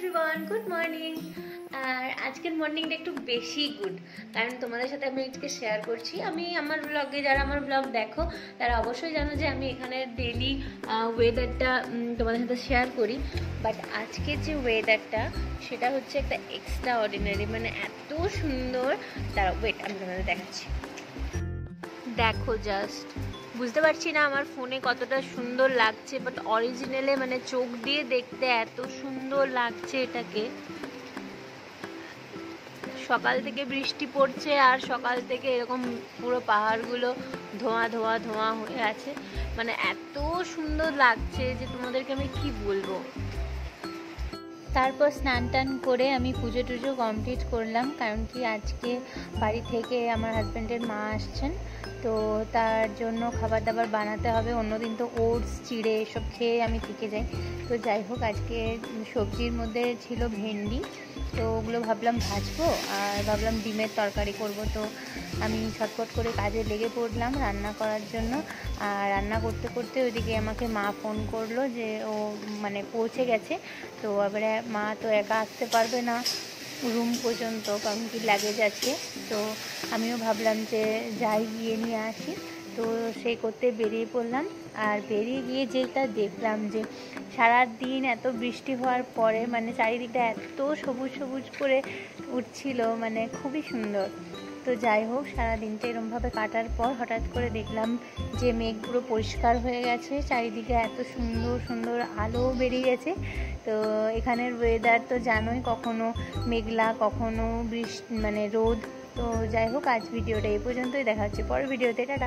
Everyone, good morning. আর আজকের মর্নিংটা একটু বেশি গুড, কারণ তোমাদের সাথে আমি আজকে শেয়ার করছি। আমি আমার ব্লগে, যারা আমার ব্লগ দেখো তারা অবশ্যই জানো যে আমি এখানে ডেইলি ওয়েদারটা তোমাদের সাথে শেয়ার করি। বাট আজকে যে ওয়েদারটা সেটা হচ্ছে একটা এক্সট্রা অর্ডিনারি, মানে এত সুন্দর। তারা ওয়েট, আমি তোমাদের দেখাচ্ছি। দেখো, জাস্ট বুঝতে পারছি না আমার ফোনে কতটা সুন্দর লাগছে, বাট অরিজিনালে মানে চোখ দিয়ে দেখতে এত সুন্দর লাগছে এটাকে। সকাল থেকে বৃষ্টি পড়ছে আর সকাল থেকে এরকম পুরো পাহাড়গুলো ধোঁয়া ধোঁয়া ধোঁয়া হয়ে আছে, মানে এত সুন্দর লাগছে যে তোমাদেরকে আমি কি বলবো। তারপর স্নান টান করে আমি পুজো টুজো কমপ্লিট করলাম, কারণ কি আজকে বাড়ি থেকে আমার হাজব্যান্ডের মা আসছেন, তো তার জন্য খাবার দাবার বানাতে হবে। অন্যদিন তো ওটস চিড়ে এসব খেয়ে আমি থেকে যাই। তো যাই হোক, আজকে সবজির মধ্যে ছিল ভেন্ডি, তো ওগুলো ভাবলাম ভাজবো, আর ভাবলাম ডিমের তরকারি করব। তো আমি ছটফট করে কাজে লেগে পড়লাম রান্না করার জন্য। আর রান্না করতে করতে ওইদিকে আমাকে মা ফোন করলো যে ও মানে পৌঁছে গেছে। তো এবারে মা তো একা আসতে পারবে না রুম পর্যন্ত, কারণ কি লাগেজ আছে। তো আমিও ভাবলাম যে যাই গিয়ে নিয়ে আসি, তো সেই করতে বেরিয়ে পড়লাম। আর বেরিয়ে গিয়ে যেটা দেখলাম যে সারাদিন এত বৃষ্টি হওয়ার পরে মানে চারিদিকটা এত সবুজ সবুজ করে উঠছিল, মানে খুবই সুন্দর। তো যাই হোক, সারাদিনটা এরমভাবে কাটার পর হঠাৎ করে দেখলাম যে মেঘ পুরো পরিষ্কার হয়ে গেছে, চারিদিকে এত সুন্দর সুন্দর আলো বেরিয়ে গেছে। তো এখানের ওয়েদার তো জানোই, কখনো মেঘলা কখনো বৃষ্টি মানে রোদ। তো যাই হোক, আজ ভিডিওটা এই পর্যন্তই, দেখা হচ্ছে পরের ভিডিওতে। টাটা।